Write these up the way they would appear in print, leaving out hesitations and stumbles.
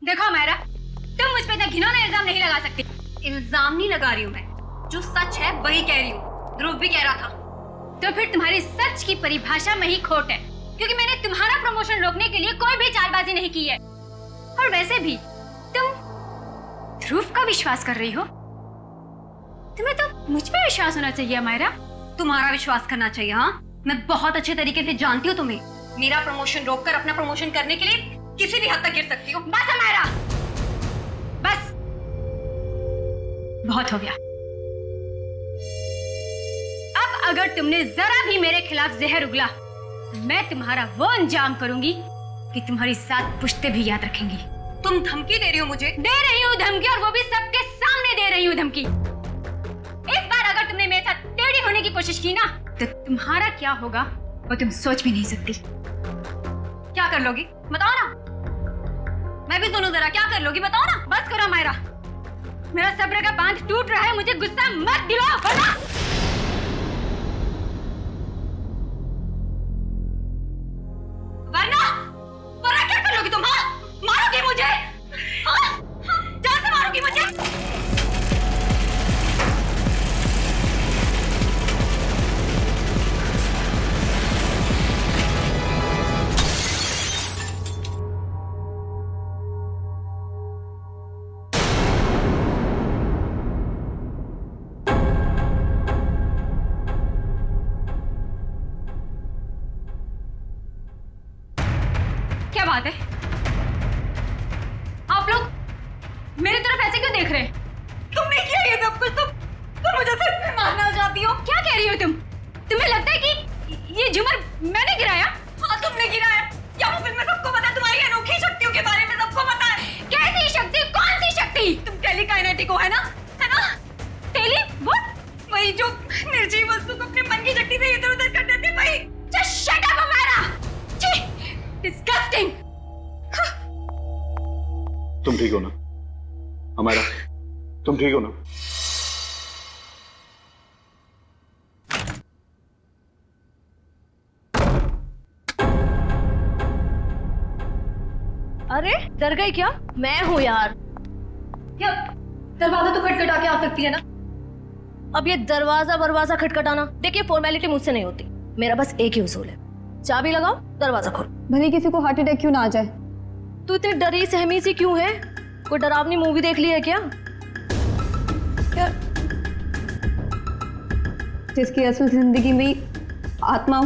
देखो मेरा, तुम मुझ पे इतना घिनौना इल्जाम नहीं लगा सकती। इल्जाम नहीं लगा रही हूँ मैं, जो सच है वही कह रही हूँ। ध्रुव भी कह रहा था। तो फिर तुम्हारी सच की परिभाषा में ही खोट है, क्योंकि मैंने तुम्हारा प्रमोशन रोकने के लिए कोई भी चालबाजी नहीं की है। और वैसे भी तुम ध्रुव का विश्वास कर रही हो। तुम्हें तो मुझ पे विश्वास होना चाहिए मायरा। तुम्हारा विश्वास करना चाहिए। हाँ, मैं बहुत अच्छे तरीके से जानती हूँ तुम्हें। मेरा प्रमोशन रोककर अपना प्रमोशन करने के लिए किसी भी हद तक गिर सकती हो। बस मायरा, बस बहुत हो गया। अब अगर तुमने जरा भी मेरे खिलाफ जहर उगला, मैं तुम्हारा वो अंजाम करूंगी कि तुम्हारी 7 पुश्तें भी याद रखेंगी। तुम धमकी दे रही हो मुझे? दे रही हूँ धमकी, और वो भी सबके सामने दे रही हूँ धमकी। इस बार अगर तुमने मेरे साथ टेढ़ी होने की कोशिश की ना, तो तुम्हारा क्या होगा वो तुम सोच भी नहीं सकती। क्या कर लोगी बताओ ना। मैं भी सुनूं जरा, क्या कर लोगी बताओ ना। बस करो मायरा, मेरा सब्र का बांध टूट रहा है। मुझे गुस्सा मत दिलाओ, वरना क्या कर लोगी तुम? हाँ, मारोगी मुझे? हाँ? जान से मारोगी मुझे? क्या बात है? आप लोग मेरी तरफ ऐसे क्यों देख रहे हैं? तुमने किया ये सब कुछ? तुम मुझे सिर्फ में मारना चाहती हो? क्या कह रही हो तुम? तुम्हें लगता है कि ये झूमर मैंने गिराया? हाँ, तुमने गिराया। या वो फिल्म में सबको पता है, तुम्हारी अनोखी शक्तियों के बारे में सबको पता है। कैसी शक्ति? कौन सी शक्ति? तुम टेलीकाइनेटिक हो, है ना? है ना? टेली वो? वही जो निर्जीव वस्तु को अपने मन की शक्ति से इधर उधर कर देते, वही। Just shut up, अमारा! छी! Disgusting! तुम ठीक हो ना हमारा? तुम ठीक हो ना? अरे डर गई क्या? मैं हूँ यार। क्या दरवाजा तो खटखटा के आ सकती है ना? अब ये दरवाजा खटखटाना, देखिए फॉर्मेलिटी मुझसे नहीं होती। मेरा बस एक ही उसूल है, चाबी लगाओ, दरवाजा खोलो। भले किसी को हार्ट अटैक क्यों ना आ जाए। तू इतनी डरी सहमी सी क्यों है? कोई डरावनी मूवी देख ली है क्या? जिसकी असल जिंदगी में ही आत्मा हो,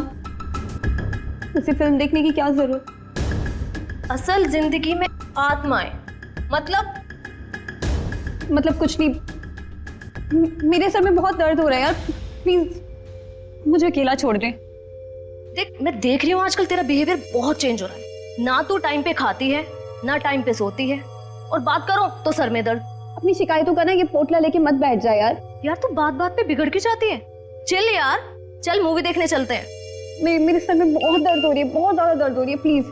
उसे फिल्म देखने की क्या जरूरत? असल जिंदगी में आत्माएं मतलब कुछ नहीं। मेरे सर में बहुत दर्द हो रहा है यार, प्लीज मुझे अकेला छोड़ दे। देख, मैं देख रही हूँ आजकल तेरा बिहेवियर बहुत चेंज हो रहा है। ना तू टाइम पे खाती है, ना टाइम पे सोती है, और बात करो तो सर में दर्द। अपनी शिकायतों का ना ये पोटला लेके मत बैठ जा यार। यार तू बात बात पे बिगड़ के जाती है। चल यार, चल मूवी देखने चलते हैं। मेरे सर में बहुत दर्द हो रही है, बहुत ज्यादा दर्द हो रही है। प्लीज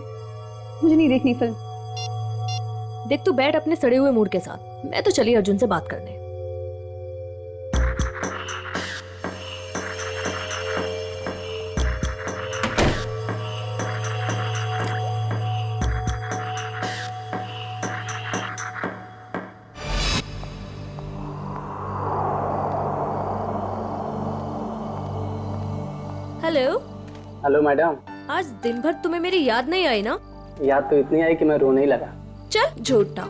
मुझे नहीं देखनी फिल्म। देख तू बैठ अपने सड़े हुए मूड के साथ, मैं तो चली अर्जुन से बात करने। हेलो। Hello madam. आज दिन भर तुम्हें मेरी याद नहीं आई ना? याद तो इतनी आई कि मैं रोने ही लगा। चल झूठा।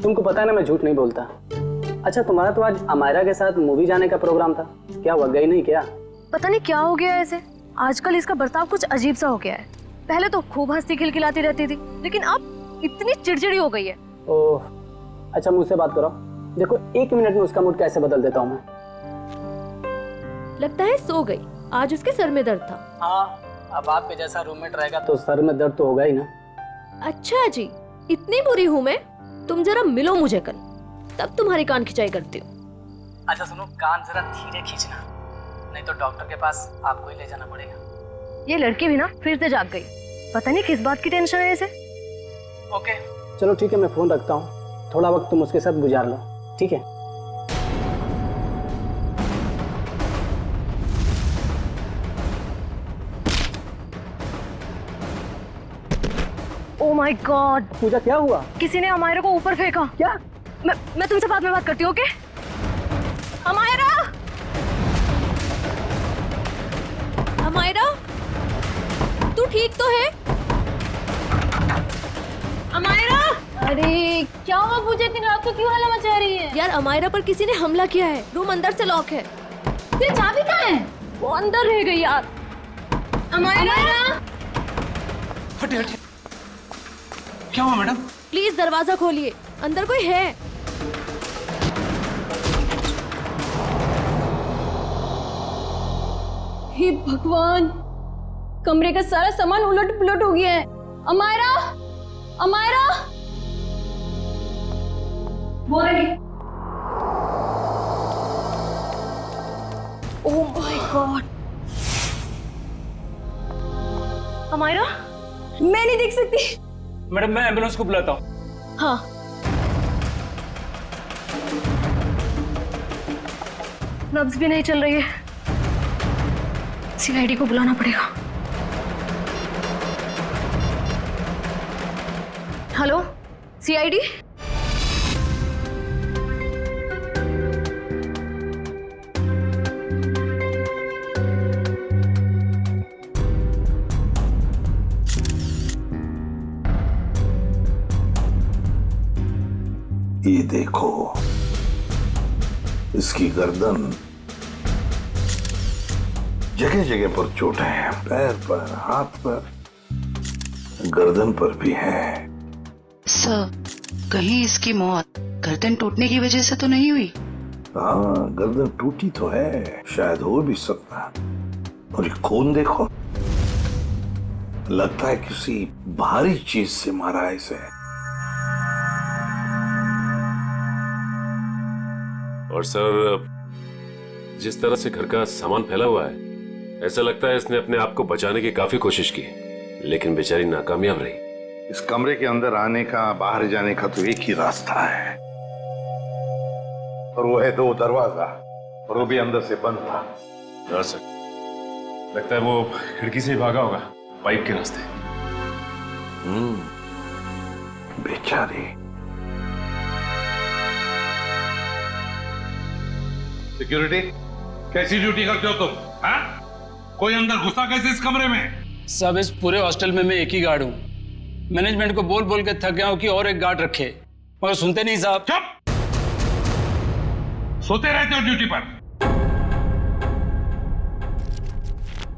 तुमको पता है ना मैं झूठ नहीं बोलता। अच्छा, तुम्हारा तो आज अमायरा के साथ मूवी जाने का प्रोग्राम था, क्या हुआ, गई नहीं क्या? पता नहीं क्या हो गया है इसे, आजकल इसका बर्ताव कुछ अजीब सा हो गया है। पहले तो खूब हंसती खिलखिलाती रहती थी, लेकिन अब इतनी चिड़चिड़ी हो गई है। ओह, अच्छा मुझसे बात करो, देखो 1 मिनट में उसका मूड कैसे बदल देता हूँ मैं। लगता है सो गई, आज उसके सर में दर्द था। हाँ, अब आपके जैसा रूममेट रहेगा तो सर में दर्द तो होगा ही ना। अच्छा जी, इतनी बुरी हूँ मैं? तुम जरा मिलो मुझे कल, तब तुम्हारी कान खिंचाई करती हूँ। अच्छा सुनो, कान जरा धीरे खींचना, नहीं तो डॉक्टर के पास आपको ही ले जाना पड़ेगा। ये लड़की भी ना फिर से जाग गई, पता नहीं किस बात की टेंशन है इसे। ओके चलो ठीक है, मैं फोन रखता हूँ, थोड़ा वक्त तुम उसके साथ गुजार लो, ठीक है? ओ माय माय गॉड, पूजा क्या हुआ? किसी ने अमायरा को ऊपर फेंका। क्या? मैं तुमसे बाद में बात करती हूँ, ओके? अमायरा! अमायरा, तू ठीक तो है? अमायरा! अरे क्या हुआ पूजा, इतनी रात को क्यों हल्ला मचा रही है? यार अमायरा पर किसी ने हमला किया है, रूम अंदर से लॉक है। तेरी चाबी कहाँ है? वो अंदर रह गई यार। अमायरा! हटे हटे, क्या हुआ मैडम? प्लीज दरवाजा खोलिए, अंदर कोई है। हे भगवान, कमरे का सारा सामान उलट पुलट हो गया है। अमायरा, अमायरा, वो रही। Oh my god, Amaira? मैं नहीं देख सकती। मैडम मैं एम्बुलेंस को बुलाता हूँ। हाँ, नब्ज भी नहीं चल रही है। सीआईडी को बुलाना पड़ेगा। Hello, CID? ये देखो, इसकी गर्दन, जगह जगह पर चोटें हैं, पैर पर, हाथ पर, गर्दन पर भी है। सर, कहीं इसकी मौत गर्दन टूटने की वजह से तो नहीं हुई? हाँ, गर्दन टूटी तो है, शायद हो भी सकता। और ये खून देखो, लगता है किसी भारी चीज से मारा है इसे। और सर, जिस तरह से घर का सामान फैला हुआ है, ऐसा लगता है इसने अपने आप को बचाने की काफी कोशिश की, लेकिन बेचारी नाकामयाब रही। इस कमरे के अंदर आने का, बाहर जाने का तो एक ही रास्ता है, और वो है 2 दरवाजा, और वो भी अंदर से बंद था। हाँ सर, लगता है वो खिड़की से ही भागा होगा, पाइप के रास्ते। बेचारी। सिक्योरिटी, कैसी ड्यूटी करते हो तुम? हाँ? कोई अंदर घुसा कैसे इस कमरे में? सब इस पूरे हॉस्टल में मैं एक ही गार्ड हूँ। मैनेजमेंट को बोल बोल के थक गया हूँ कि और एक गार्ड रखे, मगर सुनते नहीं साहब। चुप! सोते रहते हो ड्यूटी पर।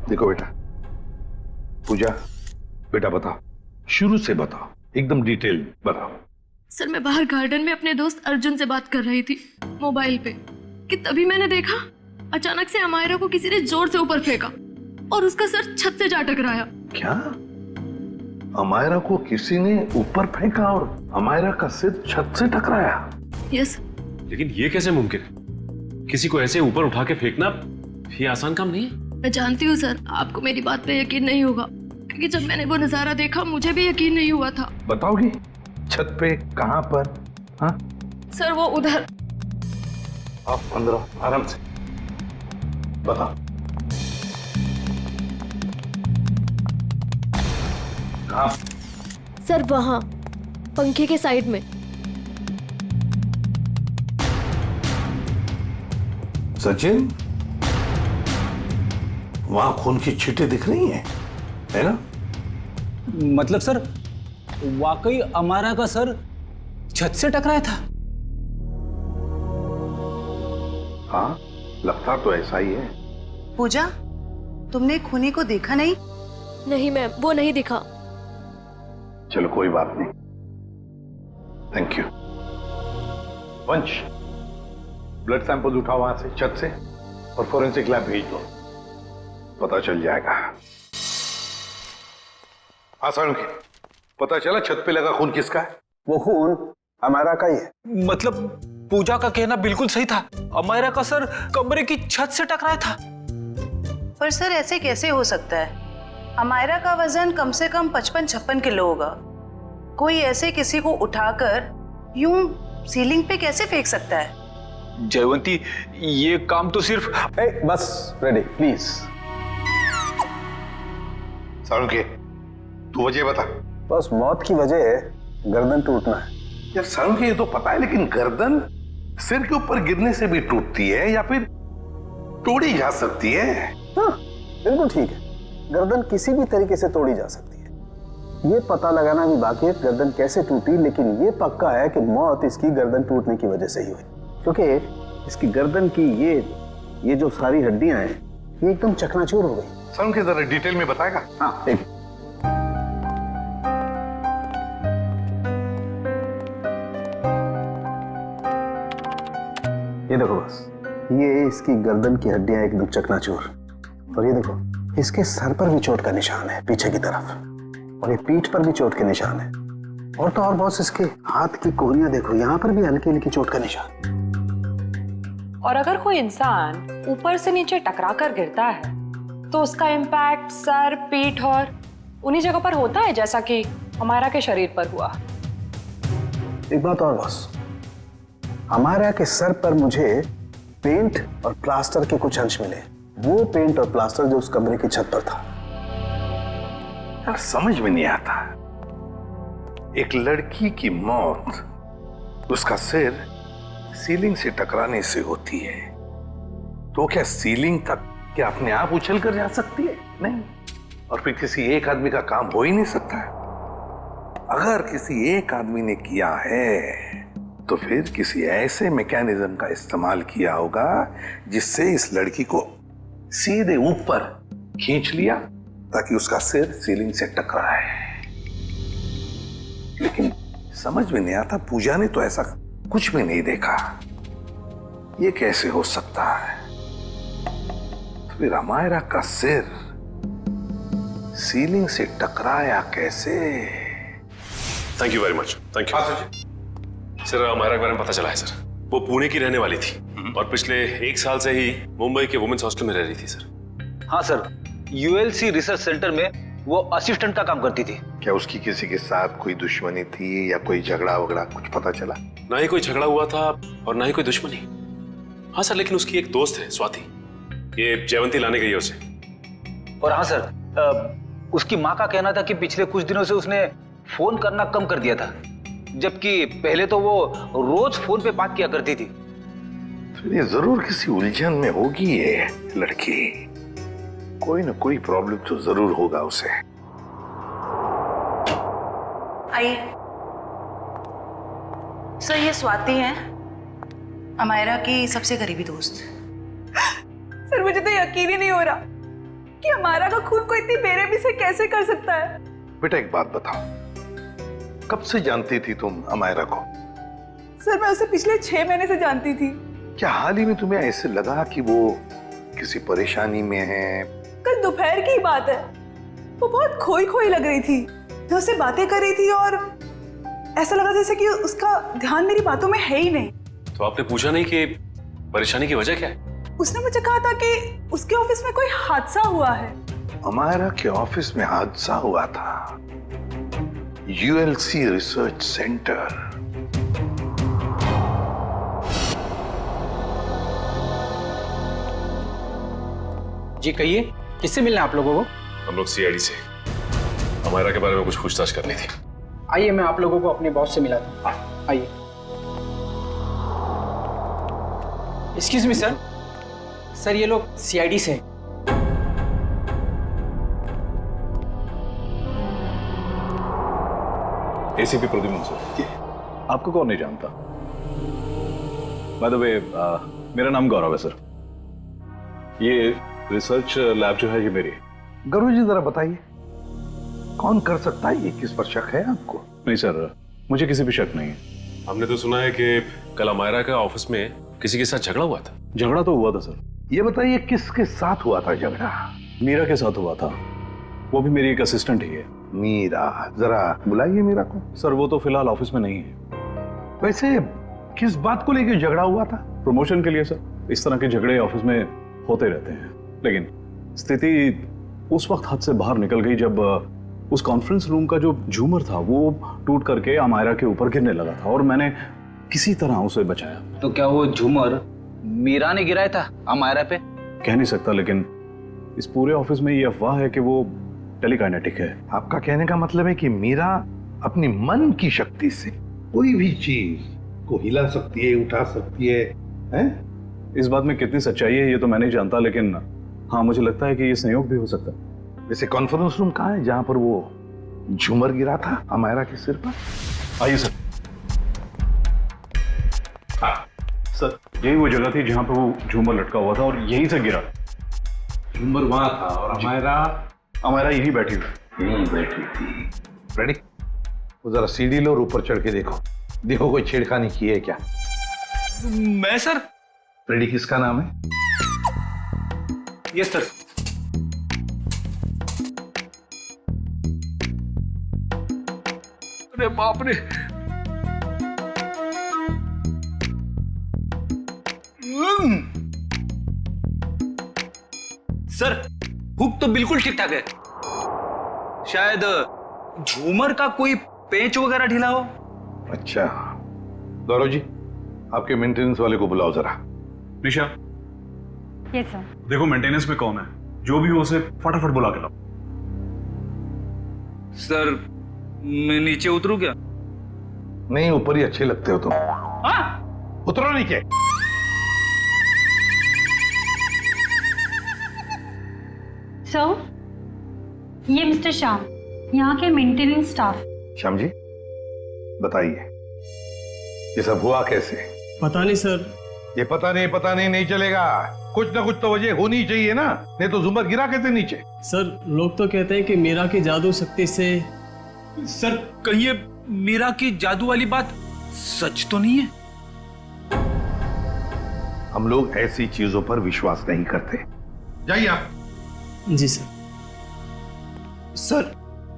देखो बेटा, पूजा, बेटा बताओ, शुरू से बताओ, एकदम डिटेल बताओ। सर, मैं बाहर गार्डन में अपने दोस्त अर्जुन से बात कर रही थी मोबाइल पे, कि तभी मैंने देखा अचानक से अमायरा को किसी ने जोर से ऊपर फेंका और उसका सर छत से जा टकराया। क्या? अमायरा को किसी ने ऊपर फेंका और अमायरा का सिर छत से टकराया? यस। लेकिन ये कैसे मुमकिन है? किसी को ऐसे ऊपर उठा के फेंकना ये आसान काम नहीं है। मैं जानती हूँ सर, आपको मेरी बात पे यकीन नहीं होगा, क्योंकि जब मैंने वो नजारा देखा मुझे भी यकीन नहीं हुआ था। बताओगे छत पे कहाँ पर? हाँ सर, वो उधर। आप अंदर आराम से बताओ। कहाँ? सर वहाँ पंखे के साइड में। सचिन, वहां खून की छींटें दिख रही हैं, है ना? मतलब सर, वाकई अमायरा का सर छत से टकराया था? हाँ, लगता तो ऐसा ही है। पूजा, तुमने खूनी को देखा नहीं? नहीं मैम, वो नहीं दिखा। चलो कोई बात नहीं, थैंक यू। वंश, ब्लड सैंपल उठाओ वहां से, छत से, और फोरेंसिक लैब भेज दो, पता चल जाएगा। हाँ सालुंकी, पता चला छत पे लगा खून किसका है? वो खून अमायरा का ही है। मतलब पूजा का कहना बिल्कुल सही था, अमायरा का सर कमरे की छत से टकराया था। पर सर ऐसे कैसे हो सकता है? अमायरा का वजन कम से कम 55-56 किलो होगा। कोई ऐसे किसी को उठाकर यूं सीलिंग पे कैसे फेंक सकता है? जयवंती, ये काम तो सिर्फ बस रेडी प्लीज। सालुंकी, तू वजह बता। बस मौत की वजह है गर्दन टूटना है। यार सर मुझे ये तो पता है, लेकिन गर्दन सिर के ऊपर गिरने से भी टूटती है या फिर तोड़ी जा सकती है? हाँ, बिल्कुल ठीक है, गर्दन किसी भी तरीके से तोड़ी जा सकती है। ये पता लगाना भी बाकी है गर्दन कैसे टूटी, लेकिन ये पक्का है कि मौत इसकी गर्दन टूटने की वजह से ही हुई, क्योंकि इसकी गर्दन की ये जो सारी हड्डियां हैं ये एकदम चकनाचूर हो गई। सर उनके जरा डिटेल में बताएगा? हाँ ठीक। ये देखो बस, ये इसकी गर्दन की हड्डियां एकदम चकनाचूर, और ये देखो इसके सर पर भी चोट का निशान है पीछे की तरफ, और ये पीठ पर भी चोट के निशान है, और तो और बॉस इसके हाथ की कोहनियां देखो, यहाँ पर भी हल्की हल्की चोट का निशान। और अगर कोई इंसान ऊपर से नीचे टकरा कर गिरता है तो उसका इम्पैक्ट सर, पीठ और उन्हीं जगह पर होता है जैसा कि अमायरा के शरीर पर हुआ। एक बात और बॉस, अमायरा के सर पर मुझे पेंट और प्लास्टर के कुछ अंश मिले, वो पेंट और प्लास्टर जो उस कमरे की छत पर था। यार समझ में नहीं आता, एक लड़की की मौत उसका सिर सीलिंग से टकराने से होती है, तो क्या सीलिंग तक क्या अपने आप उछल कर जा सकती है? नहीं। और फिर किसी एक आदमी का काम हो ही नहीं सकता है। अगर किसी एक आदमी ने किया है तो फिर किसी ऐसे मैकेनिज्म का इस्तेमाल किया होगा जिससे इस लड़की को सीधे ऊपर खींच लिया ताकि उसका सिर सीलिंग से टकराए। लेकिन समझ में नहीं आता, पूजा ने तो ऐसा कुछ भी नहीं देखा, ये कैसे हो सकता है? तो फिर अमायरा का सिर सीलिंग से टकराया कैसे? Thank you very much. Thank you sir. Amaira के बारे में पता चला है सर, वो पुणे की रहने वाली थी और पिछले 1 साल से ही मुंबई के वुमेन्स हॉस्टल में रह रही थी सर। हाँ सर, यूएलसी रिसर्च सेंटर में वो असिस्टेंट का काम करती थी। क्या उसकी किसी के साथ कोई दुश्मनी थी या कोई झगड़ा वगड़ा कुछ पता चला? ना ही कोई झगड़ा हुआ था और ना ही कोई दुश्मनी। हाँ सर, लेकिन उसकी एक दोस्त है स्वाति, ये जयवंती लाने गई है उसे। और हाँ सर, उसकी माँ का कहना था कि पिछले कुछ दिनों से उसने फोन करना कम कर दिया था, जबकि पहले तो वो रोज फोन पे बात किया करती थी। तो ये जरूर किसी उलझन में होगी ये लड़की, कोई ना कोई प्रॉब्लम तो जरूर होगा उसे। आइए सर, ये स्वाति है, अमायरा की सबसे करीबी दोस्त। सर मुझे तो यकीन ही नहीं हो रहा कि अमायरा का खून कोई इतनी बेरहमी से कैसे कर सकता है। बेटा एक बात बताओ, कब से जानती थी तुम अमायरा को? सर मैं उसे पिछले 6 महीने से जानती थी। क्या हाल ही में तुम्हें ऐसे लगा कि वो किसी परेशानी में है? कल दोपहर की बात है, वो बहुत खोई खोई लग रही थी, मैं उससे बातें कर रही थी और ऐसा लगा जैसे कि उसका ध्यान मेरी बातों में है ही नहीं। तो आपने पूछा नहीं कि परेशानी की वजह क्या है? उसने मुझे कहा था कि उसके ऑफिस में कोई हादसा हुआ है। अमायरा के ऑफिस में हादसा हुआ था? ULC research centre. जी कहिए, किससे मिलना है आप लोगों को? हम लोग सीआईडी से, अमायरा के बारे में कुछ पूछताछ करनी थी। आइए मैं आप लोगों को अपने बॉस से मिलाता हूँ, आइए। एक्सक्यूज मी सर, सर ये लोग सीआईडी से हैं। ACP Pradyuman sir. आपको कौन नहीं जानता? बाय द वे, मेरा नाम गौरव है सर। ये रिसर्च लैब जो है ये मेरी है। गौरव जी जरा बताइए, कौन कर सकता है ये? किस पर शक है आपको? नहीं सर, मुझे किसी भी शक नहीं है। हमने तो सुना है कि कल अमायरा का ऑफिस में किसी के साथ झगड़ा हुआ था। झगड़ा तो हुआ था सर। ये बताइए किसके साथ हुआ था झगड़ा? मीरा के साथ हुआ था, वो भी मेरी एक असिस्टेंट ही है। मीरा, जरा बुलाइए मीरा को। सर वो तो फिलहाल ऑफिस में नहीं है। वैसे किस बात को लेकर झगड़ा हुआ था? प्रमोशन के लिए सर। इस तरह के झगड़े ऑफिस में होते रहते हैं, लेकिन स्थिति उस वक्त हाथ से बाहर निकल गई जब उस कॉन्फ्रेंस रूम का जो झूमर था वो टूट करके अमायरा के ऊपर गिरने लगा था और मैंने किसी तरह उसे बचाया। तो क्या वो झूमर मीरा ने गिराया था अमायरा पे? कह नहीं सकता, लेकिन इस पूरे ऑफिस में ये अफवाह है कि वो टेलीकाइनेटिक है। आपका कहने का मतलब है कि मीरा अपनी मन की शक्ति से कोई भी चीज को हिला सकती है, उठा सकती है, हैं? इस बात में कितनी सच्चाई है ये तो मैं नहीं जानता, लेकिन हाँ मुझे लगता है कि ये संयोग भी हो सकता है। वैसे कॉन्फ्रेंस रूम कहाँ है जहां पर वो झूमर गिरा था अमायरा के सिर पर? आइए सर। हाँ सर, यही वो जगह थी जहां पर वो झूमर लटका हुआ था और यहीं से गिरा। झूमर वहां था और अमायरा यहीं बैठी थी। रेडी? वो जरा सीढ़ी लो और ऊपर चढ़ के देखो कोई छेड़खानी की है क्या? मैं सर? रेडी किसका नाम है? Yes sir. अरे बाप रे, सर हुक तो बिल्कुल ठीक ठाक है, शायद झूमर का कोई पेंच वगैरह ढीला हो। अच्छा गौरव जी, आपके मेंटेनेंस वाले को बुलाओ जरा। निशा, यस सर। देखो मेंटेनेंस में कौन है, जो भी हो उसे फटाफट बुला के लाओ। सर मैं नीचे उतरूं क्या? नहीं, ऊपर ही अच्छे लगते हो तुम। उतरो नीचे। सर, ये मिस्टर श्याम, यहाँ के मेंटेनेंस स्टाफ। श्याम जी बताइए ये सब हुआ कैसे? पता नहीं सर। ये पता नहीं चलेगा, कुछ ना कुछ तो वजह होनी चाहिए ना, नहीं तो झूमर गिरा कैसे नीचे? सर लोग तो कहते हैं कि मीरा की जादू शक्ति से। सर कहीं ये मीरा की जादू वाली बात सच तो नहीं है? हम लोग ऐसी चीजों पर विश्वास नहीं करते। जाइए आप। जी सर। सर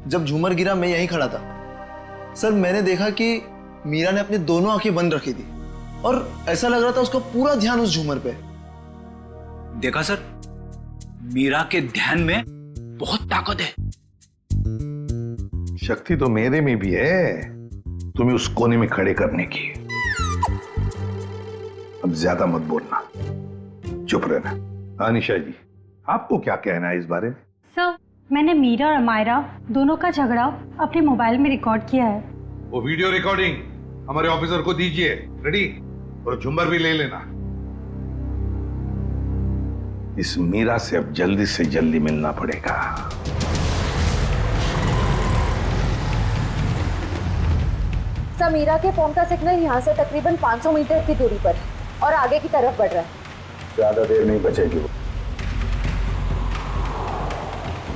जब झूमर गिरा मैं यहीं खड़ा था सर, मैंने देखा कि मीरा ने अपनी दोनों आंखें बंद रखी थी और ऐसा लग रहा था उसका पूरा ध्यान उस झूमर पे। देखा सर, मीरा के ध्यान में बहुत ताकत है। शक्ति तो मेरे में भी है, तुम्हें उस कोने में खड़े करने की। अब ज्यादा मत बोलना, चुप रहना। अनिशा जी आपको क्या कहना है इस बारे में? सर, मैंने मीरा और अमायरा दोनों का झगड़ा अपने मोबाइल में रिकॉर्ड किया है। वो वीडियो रिकॉर्डिंग हमारे ऑफिसर को दीजिए। रेडी? और झुम्बर भी ले लेना। इस मीरा से अब जल्दी से जल्दी मिलना पड़ेगा। सर मीरा के फोन का सिग्नल यहाँ से तकरीबन 500 मीटर की दूरी पर और आगे की तरफ बढ़ रहा है। ज्यादा देर नहीं बचेगी वो।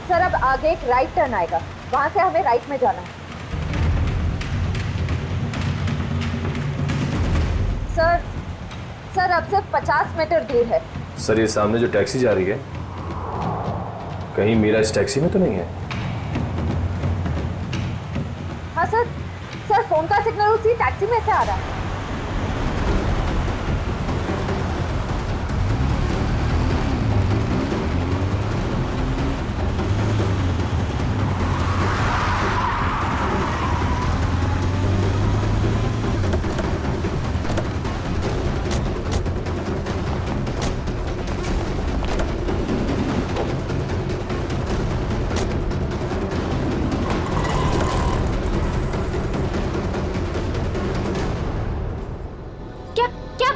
सर अब आगे एक राइट टर्न आएगा, वहां से हमें राइट में जाना है। सर अब सिर्फ 50 मीटर दूर है। सर ये सामने जो टैक्सी जा रही है, कहीं मीरा इस टैक्सी में तो नहीं है? हाँ सर फोन का सिग्नल उसी टैक्सी में से आ रहा है।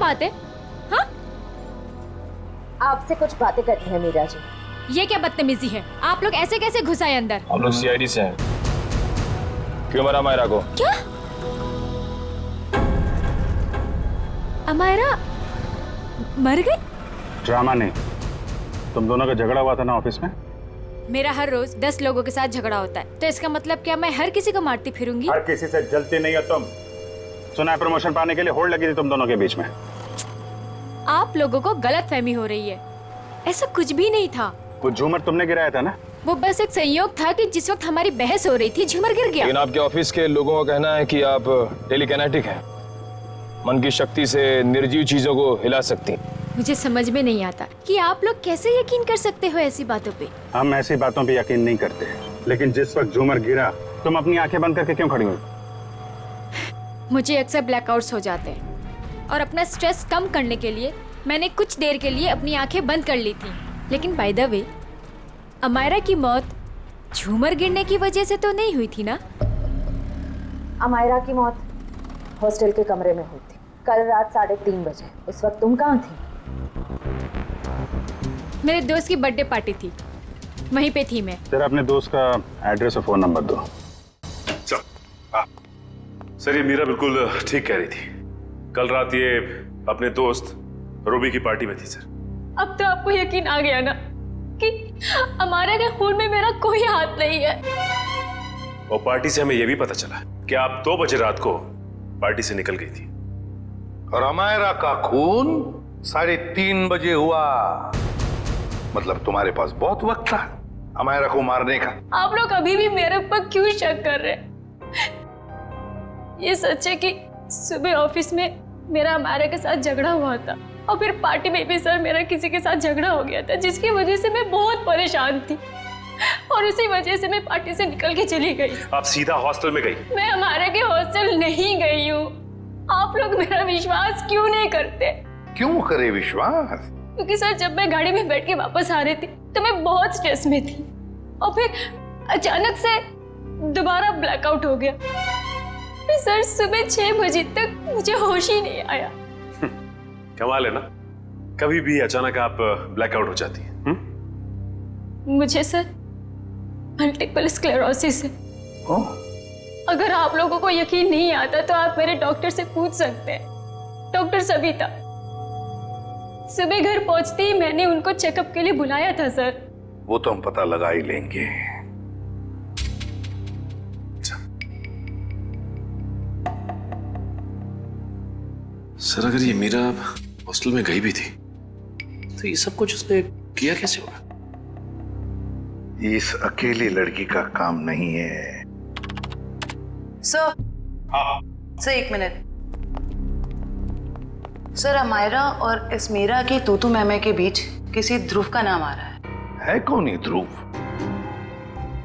बात है? हाँ? आपसे कुछ बातें करनी है मीरा जी। ये क्या बदतमीजी है? आप लोग ऐसे कैसे घुस आए अंदर? हम लोग सीआईडी से हैं। क्यों मरा अमायरा को? क्या? अमायरा मर गई? ड्रामा नहीं, तुम दोनों का झगड़ा हुआ था ना ऑफिस में। मेरा हर रोज 10 लोगों के साथ झगड़ा होता है, तो इसका मतलब क्या मैं हर किसी को मारती फिरूंगी? हर किसी से जलती नहीं है तुम। सुना है प्रमोशन पाने के लिए होड़ लगी थी तुम दोनों के बीच में। आप लोगों को गलतफहमी हो रही है, ऐसा कुछ भी नहीं था। वो झूमर तुमने गिराया था ना? वो बस एक संयोग था कि जिस वक्त हमारी बहस हो रही थी झूमर गिर गया। लेकिन आपके ऑफिस के लोगों का कहना है कि आप टेलीकाइनेटिक हैं, मन की शक्ति से निर्जीव चीजों को हिला सकती हैं। मुझे समझ में नहीं आता कि आप लोग कैसे यकीन कर सकते हो ऐसी बातों पे। हम ऐसी बातों पे यकीन नहीं करते, लेकिन जिस वक्त झूमर गिरा तुम अपनी आंखें बंद करके क्यों खड़ी हुई? मुझे अक्सर ब्लैकआउट्स हो जाते हैं और अपना स्ट्रेस कम करने के लिए मैंने कुछ देर के लिए अपनी आंखें बंद कर ली थी। लेकिन बाय द वे, अमायरा की मौत झूमर गिरने की वजह से तो नहीं हुई थी ना? अमायरा की मौत हॉस्टल के कमरे में हुई थी कल रात 3:30 बजे। उस वक्त तुम कहाँ थी? मेरे दोस्त की बर्थडे पार्टी थी, वहीं पे थी मैं। तेरा अपने दोस्त का एड्रेस और फोन नंबर दो। सर ये मीरा बिल्कुल ठीक कह रही थी। कल रात ये अपने दोस्त रूबी की पार्टी में थी सर। अब तो आपको यकीन आ गया ना कि अमायरा के खून में मेरा कोई हाथ नहीं है। और पार्टी से हमें यह भी पता चला कि आप 2 बजे रात को पार्टी से निकल गई थी। और अमायरा का खून 3:30 बजे हुआ। मतलब तुम्हारे पास बहुत वक्त था अमायरा को मारने का। आप लोग अभी भी मेरे ऊपर क्यों शक कर रहे हैं? ये सच है कि सुबह ऑफिस में मेरा अमायरा के साथ झगड़ा हुआ था और फिर पार्टी में भी सर मेरा किसी के साथ झगड़ा हो गया था, जिसकी वजह से मैं बहुत परेशान थी और उसी वजह से मैं पार्टी से निकल के चली गई। आप सीधा हॉस्टल में गई? मैं अमायरा के हॉस्टल नहीं गई हूँ। आप लोग मेरा विश्वास क्यों नहीं करते? क्यों करे विश्वास? क्योंकि सर जब मैं गाड़ी में बैठ के वापस आ रही थी तो मैं बहुत स्ट्रेस में थी और फिर अचानक से दोबारा ब्लैकआउट हो गया। फिर सर सुबह 6 बजे तक मुझे होश ही नहीं आया। कमाल है ना, कभी भी अचानक आप ब्लैकआउट हो जाती हैं। मुझे सर मल्टीपल स्क्लेरोसिस है। अगर आप लोगों को यकीन नहीं आता तो आप मेरे डॉक्टर से पूछ सकते हैं, डॉक्टर सविता। सुबह घर पहुंचते ही मैंने उनको चेकअप के लिए बुलाया था सर। वो तो हम पता लगा ही लेंगे। सर अगर ये मीरा हॉस्टल में गई भी थी तो ये सब कुछ उसने किया कैसे होगा? इस अकेली लड़की का काम नहीं है। Sir sir 1 minute. Sir Amaira और इस मीरा की तूतू मैमे के बीच किसी ध्रुव का नाम आ रहा है कौन ये ध्रुव?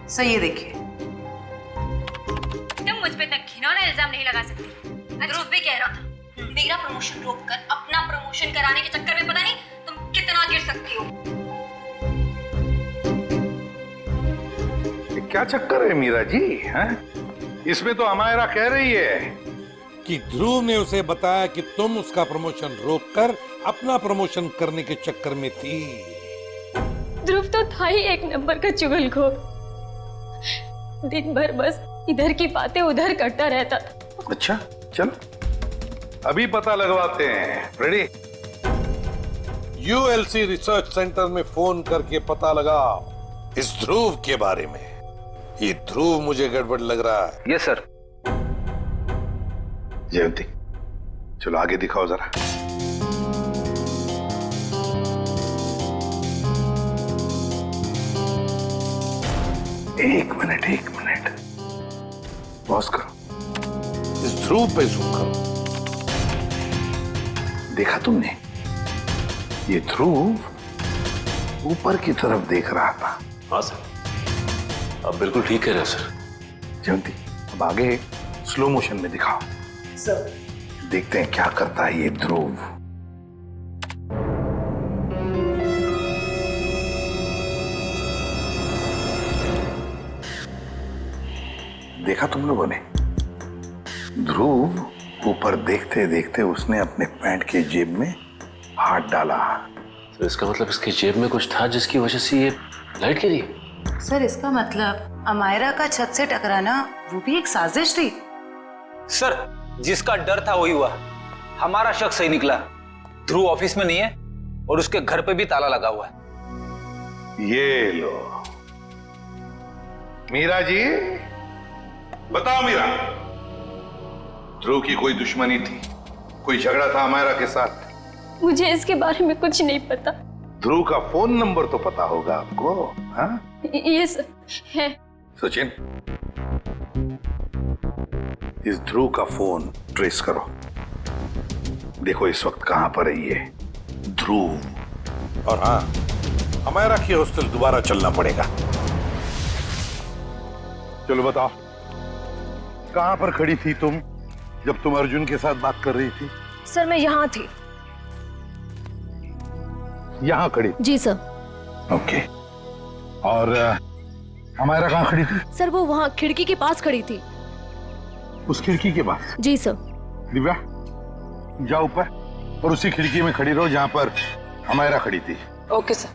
सर ये देखिए। तुम मुझ पे तक घिनौना इल्जाम नहीं लगा सकती। ध्रुव भी कह रहा था मेरा प्रमोशन रोककर अपना प्रमोशन कराने के चक्कर में पता नहीं तुम कितना गिर सकती हो। ये क्या चक्कर है मीरा जी? हैं? इसमें तो अमायरा कह रही है कि ध्रुव ने उसे बताया कि तुम उसका प्रमोशन रोककर अपना प्रमोशन करने के चक्कर में थी। ध्रुव तो था ही एक नंबर का चुगलखोर। दिन भर बस इधर की बातें उधर करता रहता था। अच्छा चल अभी पता लगवाते हैं। रेडी? यूएलसी रिसर्च सेंटर में फोन करके पता लगा इस ध्रुव के बारे में। ये ध्रुव मुझे गड़बड़ लग रहा है। Yes sir. जयंती चलो आगे दिखाओ जरा। एक मिनट पॉज करो। इस ध्रुव पे जूम करो। देखा तुमने? ये ध्रुव ऊपर की तरफ देख रहा था। हाँ सर, आप बिल्कुल ठीक कह रहे हो सर। जयंती अब आगे स्लो मोशन में दिखाओ। सर देखते हैं क्या करता है ये ध्रुव। देखा तुम लोगों ने? ध्रुव ऊपर देखते देखते उसने अपने पैंट के जेब में हाथ डाला। तो इसका मतलब इसकी जेब में कुछ था जिसकी वजह से ये लाइट गिरी। सर इसका मतलब अमायरा का छत से टकराना वो भी एक साजिश थी। सर जिसका डर था वही हुआ। हमारा शक सही निकला। ध्रुव ऑफिस में नहीं है और उसके घर पे भी ताला लगा हुआ है। ये लो मीरा जी, बताओ मीरा, ध्रुव की कोई दुश्मनी थी? कोई झगड़ा था अमायरा के साथ? मुझे इसके बारे में कुछ नहीं पता। ध्रुव का फोन नंबर तो पता होगा आपको? हाँ? यस है। सचिन इस ध्रुव का फोन ट्रेस करो। देखो इस वक्त कहां पर है ये ध्रुव। और हाँ, अमायरा की हॉस्टल दोबारा चलना पड़ेगा। चलो बताओ कहां पर खड़ी थी तुम जब तुम अर्जुन के साथ बात कर रही थी? सर मैं यहाँ थी। यहां खड़ी? जी सर। ओके। और अमायरा कहाँ खड़ी थी? सर वो वहाँ खिड़की के पास खड़ी थी। उस खिड़की के पास? जी सर। दिव्या जाओ ऊपर और उसी खिड़की में खड़ी रहो जहाँ पर अमायरा खड़ी थी। Okay sir.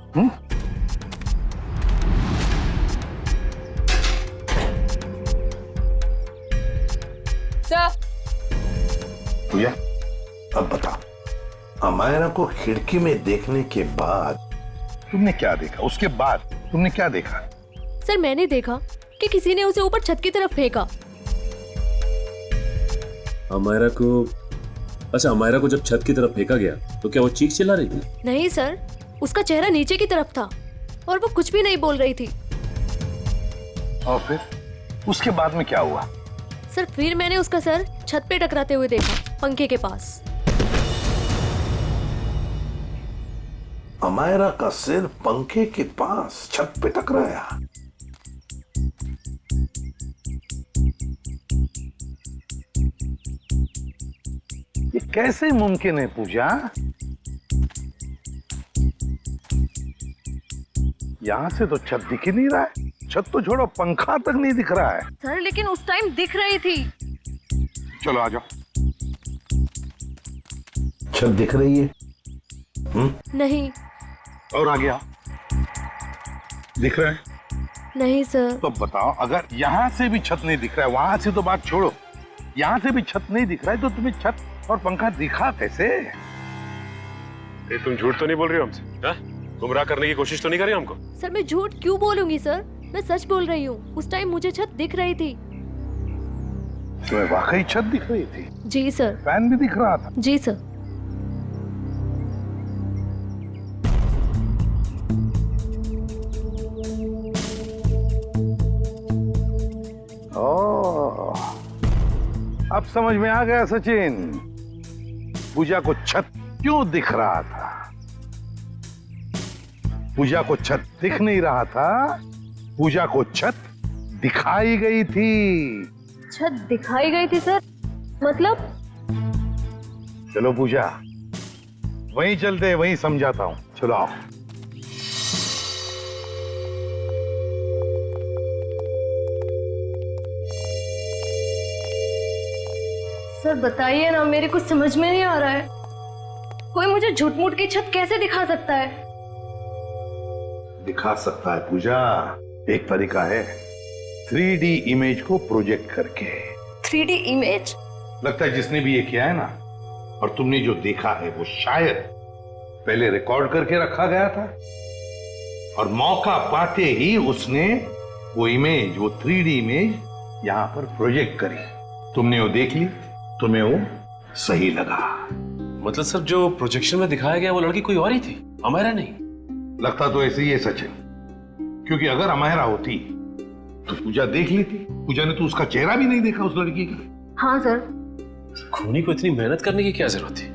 सर। भैया अब बताओ, अमायरा को खिड़की में देखने के बाद तुमने क्या देखा? उसके बाद तुमने क्या देखा? सर मैंने देखा कि किसी ने उसे ऊपर छत की तरफ फेंका। अमायरा को, अच्छा अमायरा को जब छत की तरफ फेंका गया तो क्या वो चीख चिल्ला रही थी? नहीं सर, उसका चेहरा नीचे की तरफ था और वो कुछ भी नहीं बोल रही थी। और फिर उसके बाद में क्या हुआ? सर फिर मैंने उसका सर छत पे टकराते हुए देखा, पंखे के पास। अमायरा का सिर पंखे के पास छत पे टकराया। ये कैसे मुमकिन है पूजा? यहां से तो छत दिख ही नहीं रहा है। छत तो छोड़ो, पंखा तक नहीं दिख रहा है। सर लेकिन उस टाइम दिख रही थी। चलो आ जाओ। छत दिख रही है? नहीं। और आ गया? दिख रहा है? नहीं सर। तो बताओ, अगर यहां से भी छत नहीं दिख रहा है, वहां से तो बात छोड़ो, यहां से भी छत नहीं दिख रहा है, तो तुम्हें छत और पंखा दिखा कैसे? तुम झूठ तो नहीं बोल रही हो हमसे? गुमराह करने की कोशिश तो नहीं कर रही हमको? सर मैं झूठ क्यों बोलूंगी सर, मैं सच बोल रही हूँ। उस टाइम मुझे छत दिख रही थी। तुम्हें वाकई छत दिख रही थी? जी सर। फैन भी दिख रहा था? जी सर। ओह, अब समझ में आ गया सचिन, पूजा को छत क्यों दिख रहा था। पूजा को छत दिख नहीं रहा था, पूजा को छत दिखाई गई थी। छत दिखाई गई थी सर? मतलब? चलो पूजा, वहीं चलते, वहीं समझाता हूं। चलो आओ। सर बताइए ना, मेरे कुछ समझ में नहीं आ रहा है। कोई मुझे झूठ मूठ की छत कैसे दिखा सकता है? दिखा सकता है पूजा, एक तरीका है, 3D इमेज को प्रोजेक्ट करके। 3D image? लगता है जिसने भी ये किया है ना, और तुमने जो देखा है, वो शायद पहले रिकॉर्ड करके रखा गया था और मौका पाते ही उसने वो इमेज, वो 3D इमेज यहां पर प्रोजेक्ट करी। तुमने वो देख ली, तुम्हें वो सही लगा। मतलब सर जो प्रोजेक्शन में दिखाया गया वो लड़की कोई और ही थी, अमायरा नहीं? लगता तो ऐसे ही है सचिन, क्योंकि अगर अमायरा होती तो पूजा देख लेती। पूजा ने तो उसका चेहरा भी नहीं देखा उस लड़की का। हाँ सर। खूनी को इतनी मेहनत करने की क्या जरूरत थी?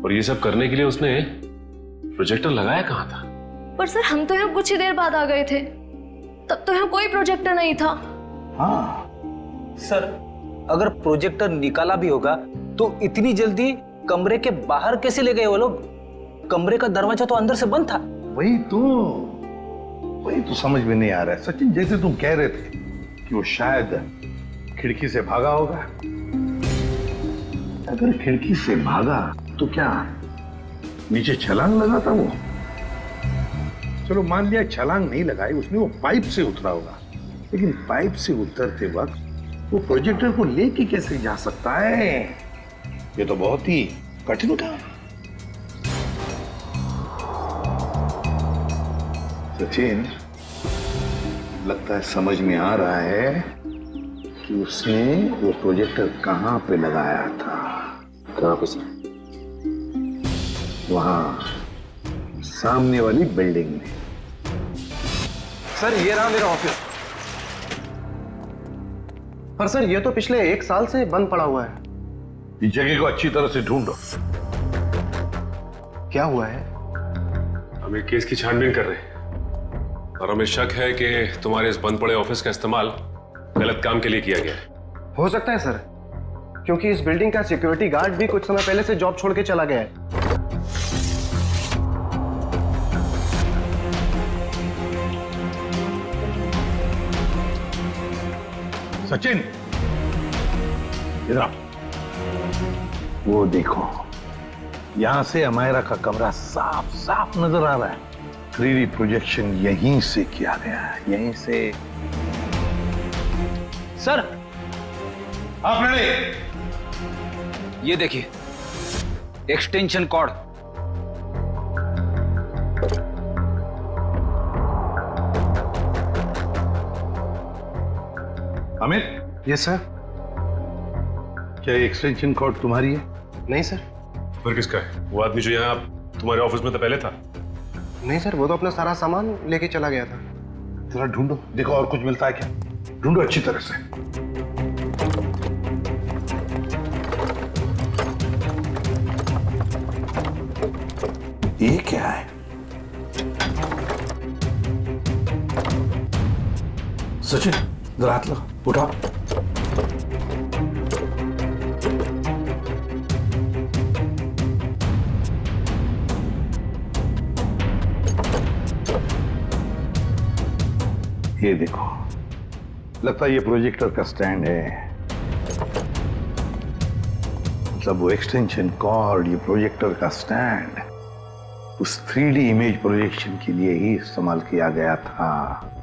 और ये सब करने के लिए उसने प्रोजेक्टर लगाया कहाँ था? पर सर हम तो यहाँ कुछ ही देर बाद आ गए थे, तब तो यहाँ कोई प्रोजेक्टर नहीं था। हाँ सर, अगर प्रोजेक्टर निकाला भी होगा तो इतनी जल्दी कमरे के बाहर कैसे ले गए वो लोग? कमरे का दरवाजा तो अंदर से बंद था। वही तो समझ में नहीं आ रहा है सचिन। जैसे तुम कह रहे थे कि वो शायद खिड़की से भागा होगा, अगर खिड़की से भागा तो क्या नीचे छलांग लगा था वो? चलो मान लिया छलांग नहीं लगाई उसने, वो पाइप से उतरा होगा, लेकिन पाइप से उतरते वक्त वो प्रोजेक्टर को लेके कैसे जा सकता है? ये तो बहुत ही कठिन काम है। सचिन, लगता है समझ में आ रहा है कि उसने वो प्रोजेक्टर कहां पे लगाया था। कहां पे सर? वहां सामने वाली बिल्डिंग में। सर ये रहा मेरा ऑफिस। पर सर ये तो पिछले 1 साल से बंद पड़ा हुआ है। इस जगह को अच्छी तरह से ढूंढो। क्या हुआ है? हम एक केस की छानबीन कर रहे हैं और हमें शक है कि तुम्हारे इस बंद पड़े ऑफिस का इस्तेमाल गलत काम के लिए किया गया है। हो सकता है सर, क्योंकि इस बिल्डिंग का सिक्योरिटी गार्ड भी कुछ समय पहले से जॉब छोड़ के चला गया है। सचिन, इधर आओ। वो देखो, यहां से अमायरा का कमरा साफ साफ नजर आ रहा है। 3D प्रोजेक्शन यहीं से किया गया है, यहीं से। सर, आप रेडी? ये देखिए, extension cord. Amit. Yes sir. क्या ये एक्सटेंशन कॉर्ड तुम्हारी है? नहीं सर। फिर किसका है? वो आदमी जो यहाँ तुम्हारे ऑफिस में तो पहले था। नहीं सर, वो तो अपना सारा सामान लेके चला गया था। जरा ढूंढो, देखो और कुछ मिलता है क्या। ढूंढो अच्छी तरह से। ये क्या है? सचिन, जरा हाथ लो, उठाओ। ये देखो, लगता है ये प्रोजेक्टर का स्टैंड है। मतलब वो एक्सटेंशन कॉर्ड, ये प्रोजेक्टर का स्टैंड उस 3D इमेज प्रोजेक्शन के लिए ही इस्तेमाल किया गया था।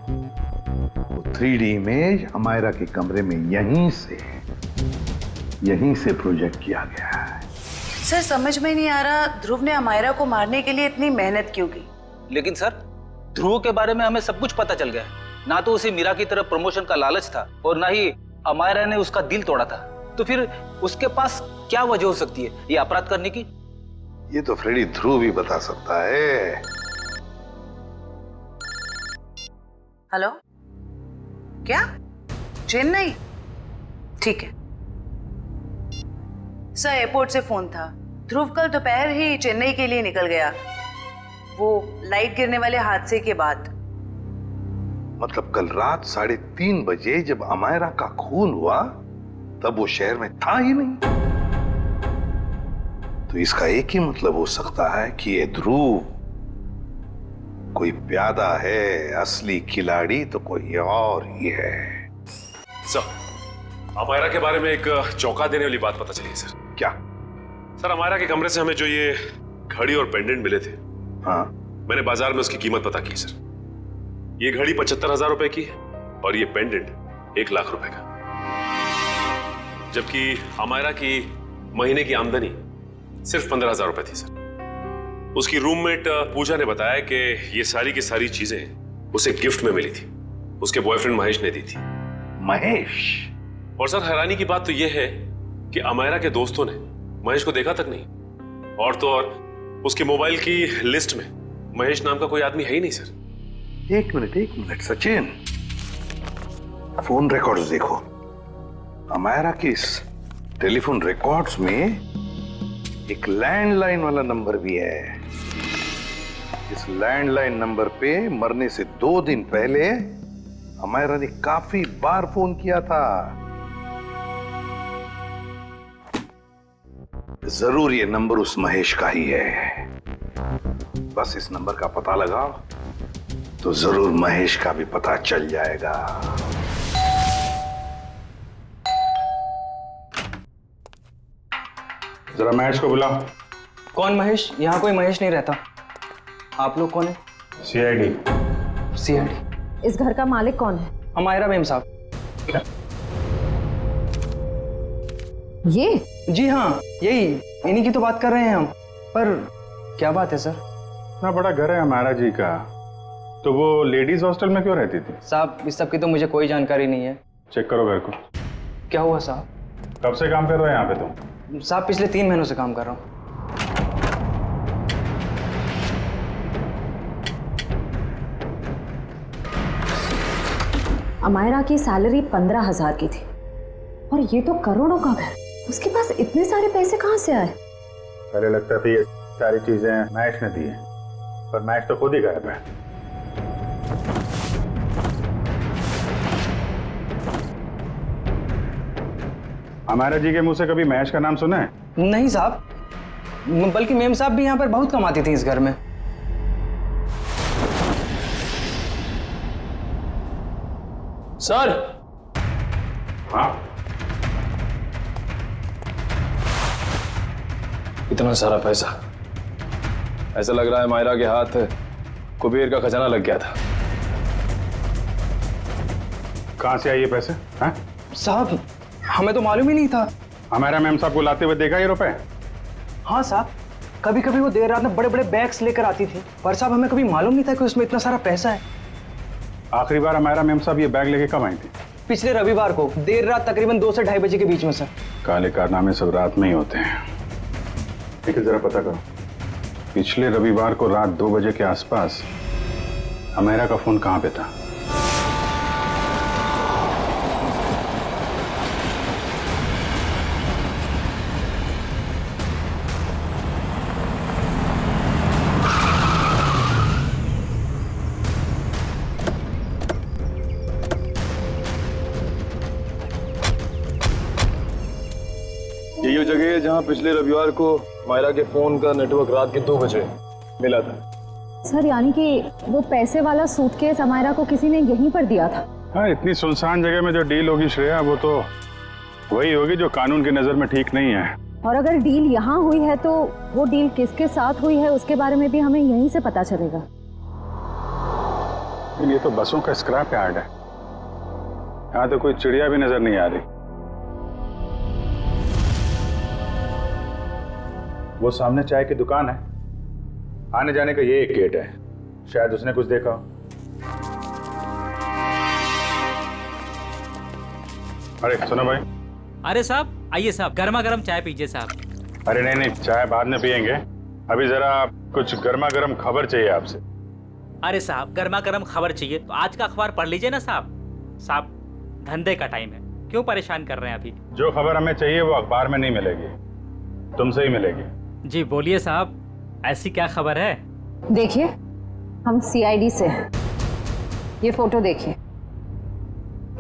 वो 3D इमेज अमायरा के कमरे में यहीं से प्रोजेक्ट किया गया है। सर समझ में नहीं आ रहा, ध्रुव ने अमायरा को मारने के लिए इतनी मेहनत क्यों की? लेकिन सर, ध्रुव के बारे में हमें सब कुछ पता चल गया। ना तो उसे मीरा की तरफ प्रमोशन का लालच था और ना ही अमायरा ने उसका दिल तोड़ा था। तो फिर उसके पास क्या वजह हो सकती है ये अपराध करने की? ये तो फ्रेडी ध्रुव ही बता सकता है। हेलो, क्या? चेन्नई? ठीक है सर, एयरपोर्ट से फोन था। ध्रुव कल दोपहर ही चेन्नई के लिए निकल गया, वो लाइट गिरने वाले हादसे के बाद। मतलब कल रात 3:30 बजे जब अमायरा का खून हुआ तब वो शहर में था ही नहीं। तो इसका एक ही मतलब हो सकता है कि ये ध्रुव कोई प्यादा है, असली खिलाड़ी तो कोई और ही है। सर, अमायरा के बारे में एक चौंका देने वाली बात पता चली है सर। क्या? सर, अमायरा के कमरे से हमें जो ये घड़ी और पेंडेंट मिले थे, हाँ, मैंने बाजार में उसकी कीमत पता की सर। ये घड़ी 75,000 रुपए की है और ये पेंडेंट 1 लाख रुपए का। जबकि अमायरा की महीने की आमदनी सिर्फ 15,000 रुपए थी सर। उसकी रूममेट पूजा ने बताया कि ये सारी की सारी चीजें उसे गिफ्ट में मिली थी, उसके बॉयफ्रेंड महेश ने दी थी। महेश? और सर, हैरानी की बात तो यह है कि अमायरा के दोस्तों ने महेश को देखा तक नहीं। और तो और उसके मोबाइल की लिस्ट में महेश नाम का कोई आदमी है ही नहीं सर। एक मिनट सचिन, फोन रिकॉर्ड्स देखो। अमायरा के इस टेलीफोन रिकॉर्ड्स में एक लैंडलाइन वाला नंबर भी है। इस लैंडलाइन नंबर पे मरने से 2 दिन पहले अमायरा ने काफी बार फोन किया था। जरूर ये नंबर उस महेश का ही है। बस इस नंबर का पता लगाओ तो जरूर महेश का भी पता चल जाएगा। जरा महेश को बुलाओ। कौन महेश? यहाँ कोई महेश नहीं रहता। आप लोग कौन है? CID। CID? इस घर का मालिक कौन है? अमायरा मेम साहब। ये? जी हाँ, यही, इन्हीं की तो बात कर रहे हैं हम। पर क्या बात है सर? इतना बड़ा घर है अमायरा जी का, तो वो लेडीज हॉस्टल में क्यों रहती थी? साहब, इस सब की तो मुझे कोई जानकारी नहीं है। चेक करो घर को। क्या हुआ साहब? कब से काम कर रहे हो यहाँ पे तुम? साहब, पिछले 3 महीनों से काम कर रहा हूँ। अमायरा की सैलरी 15,000 की थी और ये तो करोड़ों का घर। उसके पास इतने सारे पैसे कहाँ से आए? पहले लगता था ये सारी चीजें महेश ने दी है, पर महेश तो खुद ही गायब है। अमायरा जी के मुंह से कभी महेश का नाम सुना है? नहीं साहब, बल्कि मेम साहब भी यहाँ पर बहुत कमाती थी इस घर में। सर, हाँ, इतना सारा पैसा, ऐसा लग रहा है मायरा के हाथ कुबेर का खजाना लग गया था। कहाँ से आए ये पैसे? हैं? साहब हमें तो मालूम ही नहीं था। हमारा मैम साहब को लाते हुए देखा ये रुपए? हाँ साहब, कभी कभी वो देर रात में बड़े बड़े बैग्स लेकर आती थी, पर साहब हमें कभी मालूम नहीं था कि उसमें इतना सारा पैसा है। आखिरी बार हमारा मैम साहब ये बैग लेके कब आई थी? पिछले रविवार को देर रात तकरीबन 2 से 2:30 बजे के बीच में सर। काले कारनामे सब रात में ही होते हैं, लेकिन जरा पता करो, पिछले रविवार को रात 2 बजे के आसपास अमेरा का फोन कहाँ पे था? यही वो जगह है जहाँ पिछले रविवार को मायरा के फोन का नेटवर्क रात के 2 बजे मिला था। सर यानी कि वो पैसे वाला सूटकेस अमायरा को किसी ने यहीं पर दिया था? हाँ, इतनी सुनसान जगह में जो डील होगी श्रेया, वो तो वही होगी जो कानून की नजर में ठीक नहीं है। और अगर डील यहाँ हुई है तो वो डील किसके साथ हुई है उसके बारे में भी हमें यहीं से पता चलेगा। ये तो बसों का स्क्रैप यार्ड है, यहाँ तो कोई चिड़िया भी नजर नहीं आ रही। वो सामने चाय की दुकान है, आने जाने का ये एक गेट है, शायद उसने कुछ देखा हो। अरे सुनो भाई। अरे साहब आइए साहब, गर्मा गर्म चाय पीजिए साहब। अरे नहीं, चाय बाद में पियेंगे, अभी जरा कुछ गर्मा गर्म खबर चाहिए आपसे। अरे साहब गर्मा गर्म खबर चाहिए तो आज का अखबार पढ़ लीजिए ना साहब। साहब धंधे का टाइम है, क्यों परेशान कर रहे हैं अभी? जो खबर हमें चाहिए वो अखबार में नहीं मिलेगी, तुमसे ही मिलेगी। जी बोलिए साहब, ऐसी क्या खबर है? देखिए, हम CID से हैं। ये फोटो देखिए,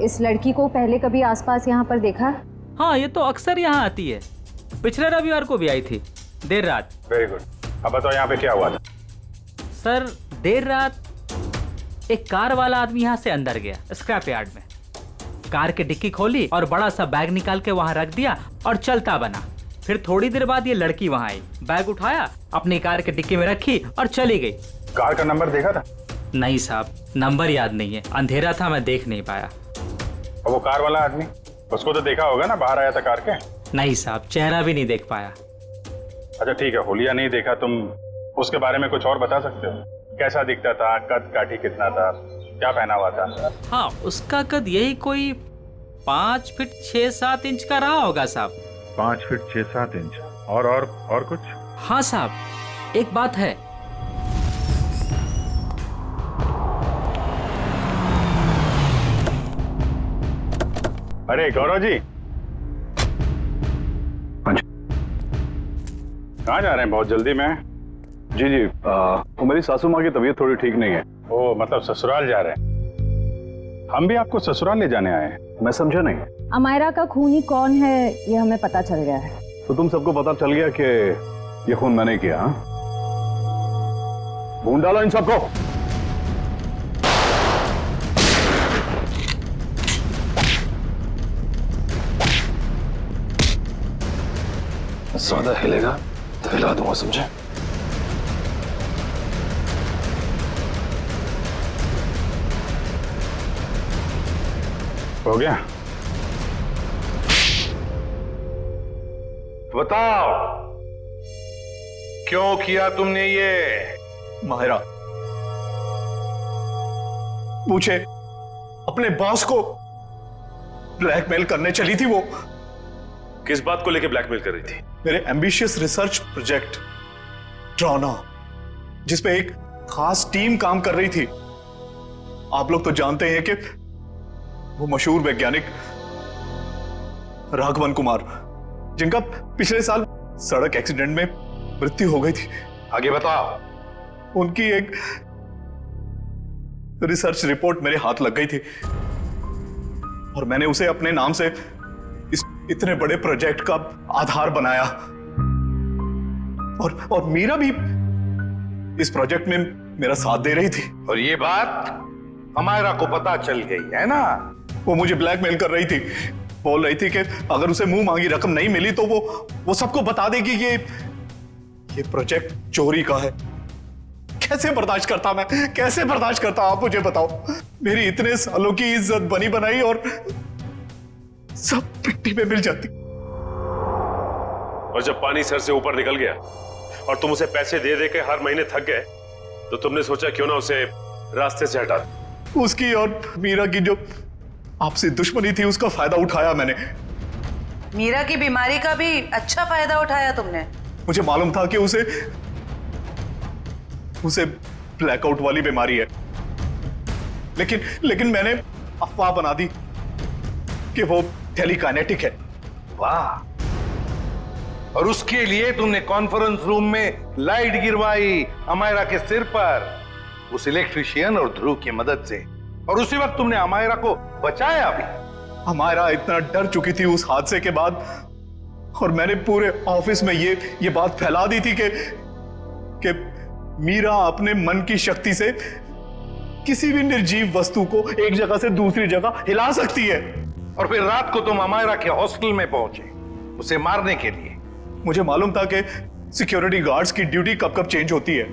इस लड़की को पहले कभी आसपास यहाँ पर देखा है? हाँ, ये तो अक्सर यहाँ आती है, पिछले रविवार को भी आई थी देर रात। वेरी गुड, अब बताओ यहाँ पे क्या हुआ था? सर देर रात एक कार वाला आदमी यहाँ से अंदर गया स्क्रैप यार्ड में, कार की डिक्की खोली और बड़ा सा बैग निकाल के वहां रख दिया और चलता बना। फिर थोड़ी देर बाद ये लड़की वहां आई, बैग उठाया, अपनी कार की डिक्की में रखी और चली गई। कार का नंबर देखा था? नहीं साहब, नंबर याद नहीं है, अंधेरा था, मैं देख नहीं पाया। और वो कार वाला आदमी, उसको तो देखा होगा ना, बाहर आया था कार के? नहीं साहब, चेहरा भी नहीं देख पाया। अच्छा ठीक है, हुलिया नहीं देखा, तुम उसके बारे में कुछ और बता सकते हो? कैसा दिखता था, कद काठी कितना था, क्या पहना हुआ था? हाँ, उसका कद यही कोई 5 फीट 6-7 इंच का रहा होगा साहब। 5 फीट 6-7 इंच। और कुछ? हाँ साहब, एक बात है। अरे गौरव जी, कहाँ जा रहे हैं बहुत जल्दी में? जी वो मेरी सासू माँ की तबीयत थोड़ी ठीक नहीं है। ओ मतलब ससुराल जा रहे हैं? हम भी आपको ससुराल ले जाने आए हैं। मैं समझा नहीं। अमायरा का खूनी कौन है ये हमें पता चल गया है। तो तुम सबको पता चल गया कि ये खून मैंने किया? हाँ, ढूंढ डालो इन सबको। ज्यादा हिलेगा तो हिला दूंगा, समझे? हो गया? बताओ क्यों किया तुमने ये? माहिरा, मुझे अपने बॉस को ब्लैकमेल करने चली थी। वो किस बात को लेकर ब्लैकमेल कर रही थी? मेरे एम्बिशियस रिसर्च प्रोजेक्ट ड्रोना, जिसपे एक खास टीम काम कर रही थी। आप लोग तो जानते हैं कि वो मशहूर वैज्ञानिक राघवन कुमार, जिनका पिछले साल सड़क एक्सीडेंट में मृत्यु हो गई थी। आगे बताओ। उनकी एक रिसर्च रिपोर्ट मेरे हाथ लग गई थी और मैंने उसे अपने नाम से इस इतने बड़े प्रोजेक्ट का आधार बनाया। और मीरा भी इस प्रोजेक्ट में मेरा साथ दे रही थी। और ये बात अमायरा को पता चल गई है ना? वो मुझे ब्लैकमेल कर रही थी बोल रही थी कि अगर उसे मुंह मांगी रकम नहीं मिली तो वो सबको बता देगी कि ये प्रोजेक्ट चोरी का है। कैसे बर्दाश्त करता मैं, कैसे बर्दाश्त करता, आप मुझे बताओ। मेरी इतने सालों की इज्जत बनी बनाई और सब मिट्टी में मिल जाती। और जब पानी सर से ऊपर निकल गया और तुम उसे पैसे दे दे के हर महीने थक गए, तो तुमने सोचा क्यों ना उसे रास्ते से हटा दो। उसकी और मीरा की जो आपसी दुश्मनी थी उसका फायदा उठाया मैंने। मीरा की बीमारी का भी अच्छा फायदा उठाया तुमने। मुझे मालूम था कि उसे ब्लैकआउट वाली बीमारी है, लेकिन मैंने अफवाह बना दी कि वो टेलीकाइनेटिक है। वाह, और उसके लिए तुमने कॉन्फ्रेंस रूम में लाइट गिरवाई अमायरा के सिर पर, उस इलेक्ट्रिशियन और ध्रुव की मदद से, और उसी वक्त तुमने अमायरा को बचाया भी। अमायरा इतना डर चुकी थी उस हादसे के बाद, और मैंने पूरे ऑफिस में ये बात फैला दी थी कि मीरा अपने मन की शक्ति से किसी भी निर्जीव वस्तु को एक जगह से दूसरी जगह हिला सकती है। और फिर रात को तुम अमायरा के हॉस्टल में पहुंचे उसे मारने के लिए। मुझे मालूम था कि सिक्योरिटी गार्ड्स की ड्यूटी कब कब चेंज होती है।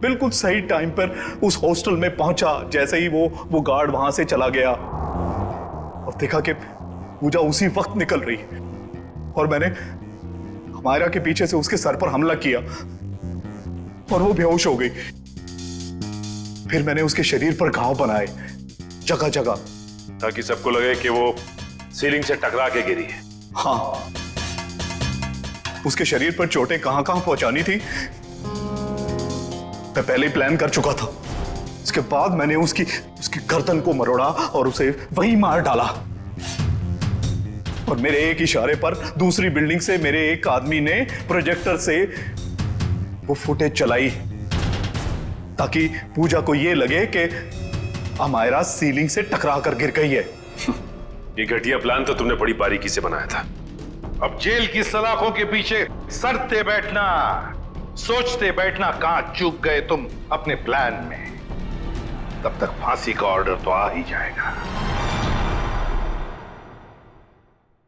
बिल्कुल सही टाइम पर उस हॉस्टल में पहुंचा। जैसे ही वो गार्ड वहां से चला गया और देखा कि पूजा उसी वक्त निकल रही है, और मैंने अमायरा के पीछे से उसके सर पर हमला किया और वो बेहोश हो गई। फिर मैंने उसके शरीर पर घाव बनाए जगह जगह, ताकि सबको लगे कि वो सीलिंग से टकरा के गिरी है। हाँ, उसके शरीर पर चोटें कहां कहां पहुंचानी थी मैं पहले ही प्लान कर चुका था। उसके बाद मैंने उसकी गर्दन को मरोड़ा और उसे वहीं मार डाला। और मेरे एक इशारे पर दूसरी बिल्डिंग से मेरे एक आदमी ने प्रोजेक्टर से वो फुटेज चलाई, ताकि पूजा को यह लगे कि अमायरा सीलिंग से टकरा कर गिर गई है। ये घटिया प्लान तो तुमने बड़ी बारीकी से बनाया था। अब जेल की सलाखों के पीछे सरते बैठना, सोचते बैठना कहां चूक गए तुम अपने प्लान में। तब तक फांसी का ऑर्डर तो आ ही जाएगा।